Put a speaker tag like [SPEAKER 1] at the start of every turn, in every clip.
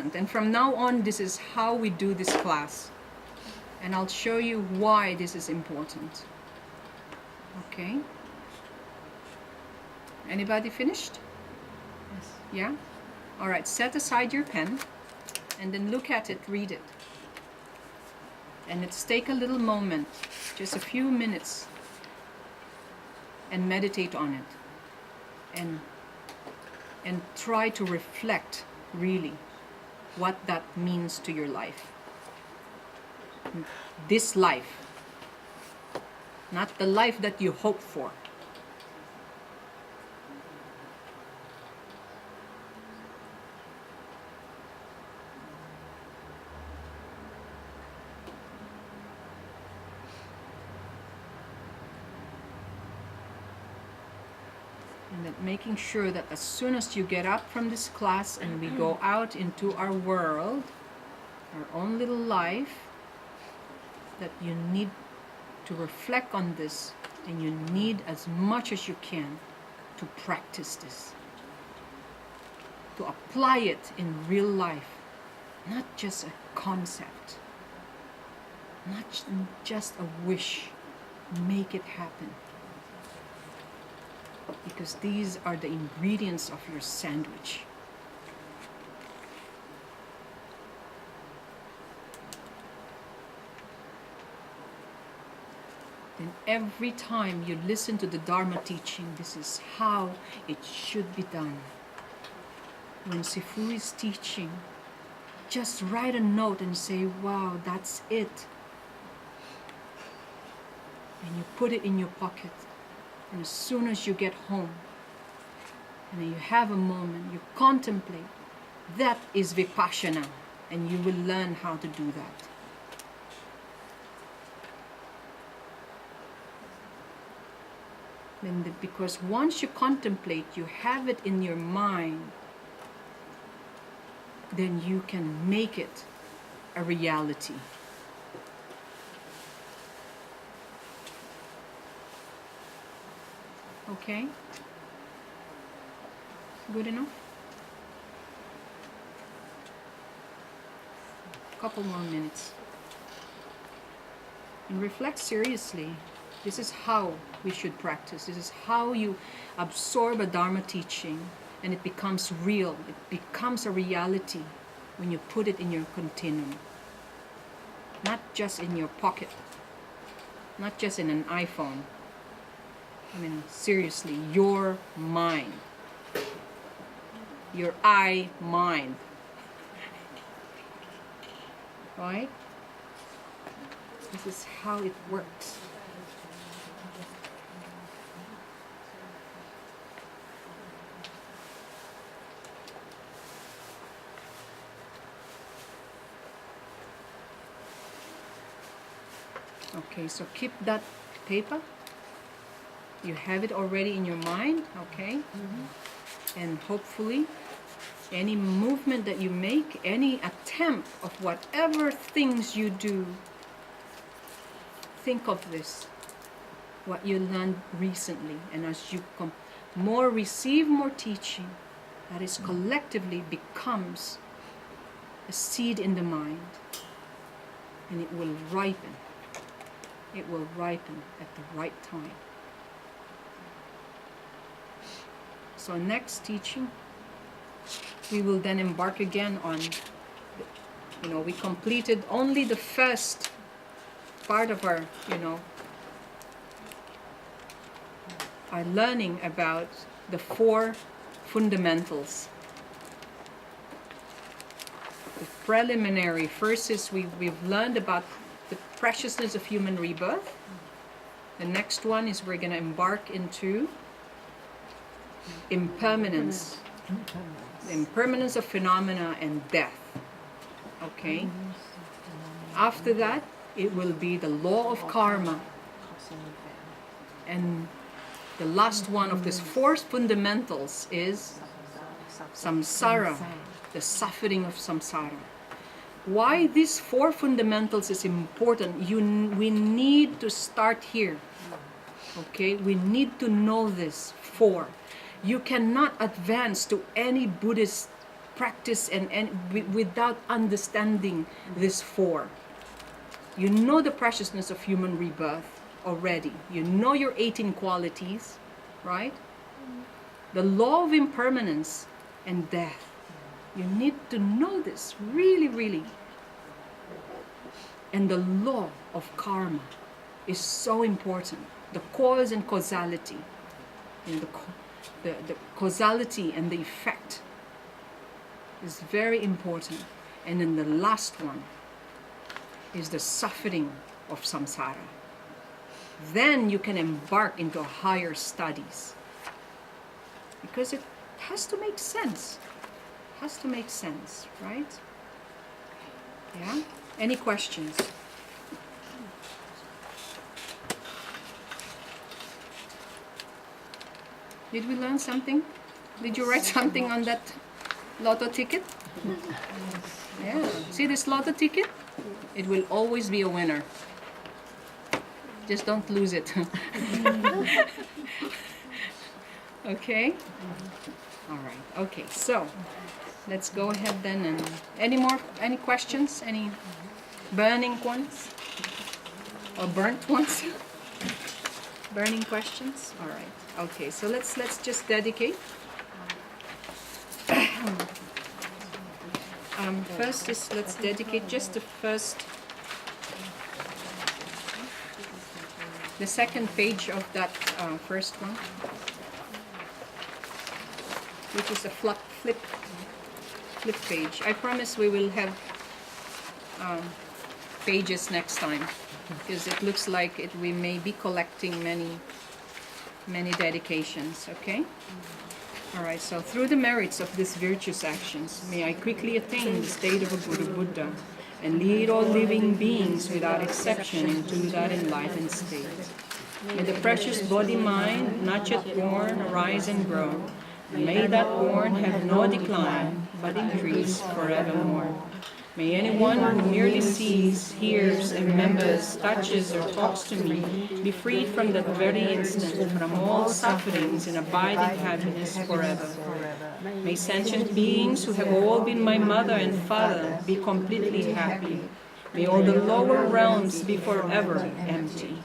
[SPEAKER 1] important. And from now on, this is how we do this class. And I'll show you why this is important. Okay? Anybody finished?
[SPEAKER 2] Yes.
[SPEAKER 1] Yeah? All right, set aside your pen and then look at it, read it. And let's take a little moment, just a few minutes, and meditate on it. And try to reflect really what that means to your life. This life, not the life that you hope for. And that making sure that as soon as you get up from this class and we go out into our world, our own little life, that you need to reflect on this, and you need as much as you can to practice this, to apply it in real life, not just a concept, not just a wish. Make it happen, because these are the ingredients of your sandwich. And every time you listen to the Dharma teaching, this is how it should be done. When Sifu is teaching, just write a note and say, wow, that's it. And you put it in your pocket. And as soon as you get home, and then you have a moment, you contemplate, that is Vipassana, and you will learn how to do that. Because once you contemplate, you have it in your mind, then you can make it a reality. Okay? Good enough? Couple more minutes. And reflect seriously. This is how we should practice. This is how you absorb a Dharma teaching and it becomes real. It becomes a reality when you put it in your continuum. Not just in your pocket. Not just in an iPhone. I mean, seriously, your mind. Your mind. Right? This is how it works. Okay, so keep that paper. You have it already in your mind, okay? Mm-hmm. And hopefully, any movement that you make, any attempt of whatever things you do, think of this, what you learned recently. And as you receive more teaching, that is collectively becomes a seed in the mind. And it will ripen. It will ripen at the right time. So next teaching, we will then embark again on, we completed only the first part of our, our learning about the 4 fundamentals. The preliminary first is we've learned about the preciousness of human rebirth. The next one is we're going to embark into impermanence. The impermanence of phenomena and death. Okay? After that, it will be the law of karma. And the last one of these 4 fundamentals is samsara, the suffering of samsara. Why these 4 fundamentals is important? We need to start here. Okay? We need to know this 4. You cannot advance to any Buddhist practice and without understanding this four. You know the preciousness of human rebirth already. You know your 18 qualities, right? The law of impermanence and death. You need to know this really, really. And the law of karma is so important. The cause and causality. You know, the causality and the effect is very important. And then the last one is the suffering of samsara. Then you can embark into higher studies. Because it has to make sense. It has to make sense, right? Yeah? Any questions? Did we learn something? Did you write something on that lotto ticket? Yeah. See this lotto ticket? It will always be a winner. Just don't lose it. Okay? All right. Okay. So, let's go ahead then and any questions? Any burning ones? Or burnt ones? Burning questions? All right. Okay. So let's just dedicate. First is let's dedicate just the second page of that first one, which is a flip page. I promise we will have pages next time, because it looks like we may be collecting many dedications. Okay. All right, so through the merits of these virtuous actions, may I quickly attain the state of a Buddha and lead all living beings without exception into that enlightened state. May the precious body-mind, not yet born, arise and grow, and may that born have no decline, but increase forevermore. May anyone who merely sees, hears, and remembers, touches, or talks to me be freed from that very instant from all sufferings and abiding happiness forever. May sentient beings who have all been my mother and father be completely happy. May all the lower realms be forever empty.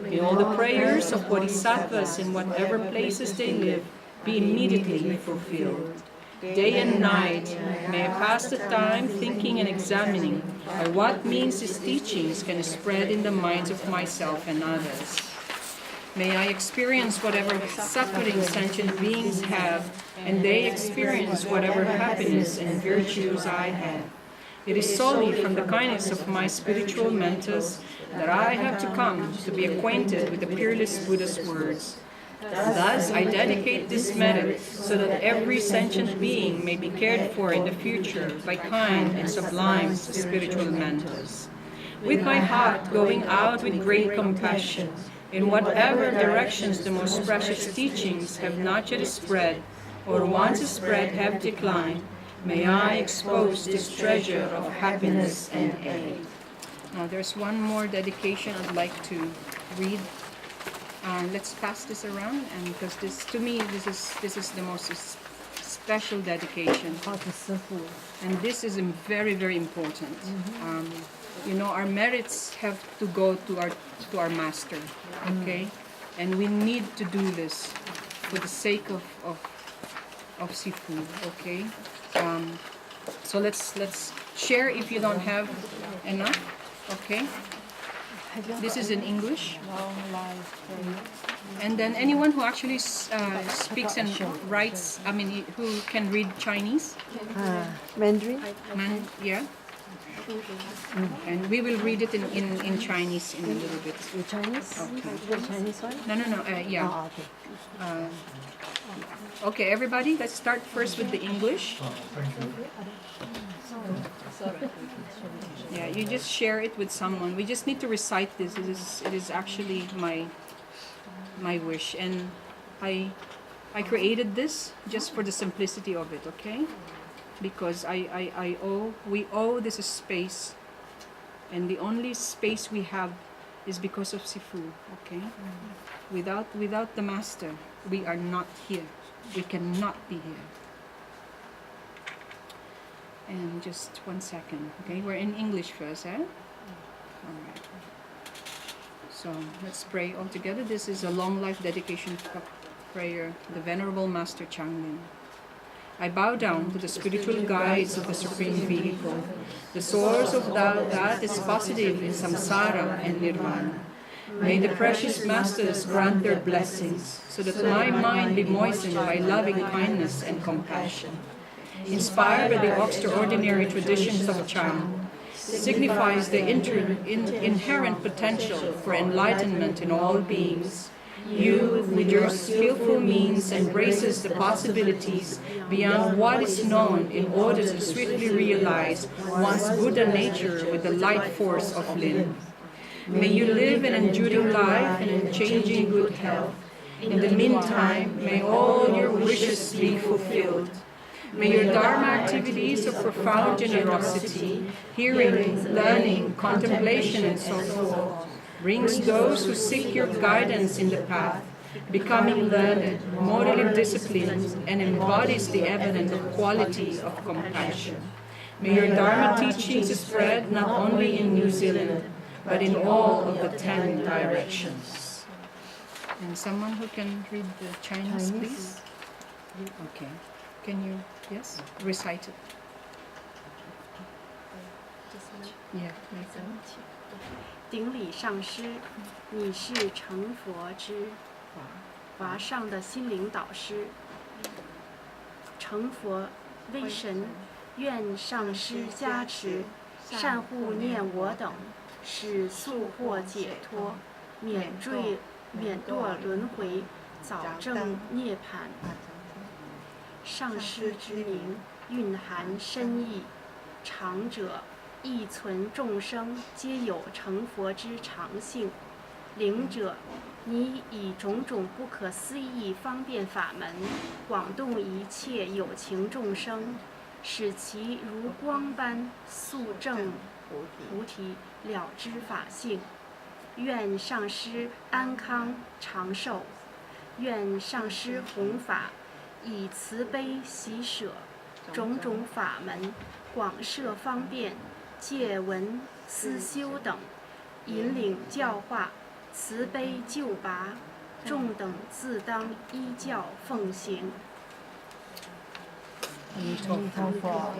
[SPEAKER 1] May all the prayers of bodhisattvas in whatever places they live be immediately fulfilled. Day and night, may I pass the time thinking and examining by what means these teachings can spread in the minds of myself and others. May I experience whatever suffering sentient beings have, and they experience whatever happiness and virtues I have. It is solely from the kindness of my spiritual mentors that I have to come to be acquainted with the peerless Buddha's words. Thus, I dedicate this method so that every sentient being may be cared for in the future by kind and sublime spiritual mentors. With my heart going out with great compassion, in whatever directions the most precious teachings have not yet spread, or once spread have declined, may I expose this treasure of happiness and aid. Now, there's one more dedication I'd like to read. Let's pass this around, and because this, to me, this is the most special dedication, and this is very, very important. You know, our merits have to go to our master, okay, and we need to do this for the sake of Sifu, okay. So let's share if you don't have enough, okay. This is in English. And then anyone who actually speaks and writes, I mean, who can read Chinese?
[SPEAKER 2] Mandarin?
[SPEAKER 1] Yeah. And we will read it in Chinese in a little bit.
[SPEAKER 2] In Chinese?
[SPEAKER 1] Okay.
[SPEAKER 2] The Chinese one?
[SPEAKER 1] No, yeah.
[SPEAKER 2] Oh, okay.
[SPEAKER 1] Okay, everybody, let's start first with the English. Yeah, you just share it with someone. We just need to recite this. It is actually my wish, and I created this just for the simplicity of it, okay? Because we owe this space, and the only space we have is because of Sifu, okay? Without the master, we are not here. We cannot be here. And just 1 second. Okay, we're in English first, eh? All right. So let's pray all together. This is a long life dedication prayer to the Venerable Master Changlin. I bow down to the spiritual guides of the Supreme Vehicle, the source of that is positive in samsara and nirvana. May the precious masters grant their blessings, so that my mind be moistened by loving kindness and compassion. Inspired by the extraordinary traditions of Chang, signifies the inherent potential for enlightenment in all beings. You, with your skillful means, embraces the possibilities beyond what is known in order to swiftly realize one's Buddha nature with the light force of Lin. May you live an enduring life and in changing good health. In the meantime, may all your wishes be fulfilled. May your Dharma activities of profound generosity, hearing, learning, contemplation, and so forth, brings those who seek your guidance in the path, becoming learned, morally disciplined, and embodies the evident quality of compassion. May your Dharma teachings spread not only in New Zealand, but in all of the 10 directions. And someone who can read the Chinese, please? Okay. Can you, yes, recite it? Yeah.
[SPEAKER 3] 顶礼上师，你是成佛之华上的心灵导师。成佛威神，愿上师加持，善护念我等，使速获解脱，免堕轮回，早证涅槃。上师之名蕴含深意，长者亦存众生皆有成佛之常性。灵者，你以种种不可思议方便法门，广度一切有情众生，使其如光般速证菩提，了知法性。愿上师安康长寿，愿上师弘法，以慈悲喜舍种种法门，广设方便，戒闻思修等，引领教化，慈悲救拔，众等自当依教奉行。
[SPEAKER 1] 阿弥陀佛。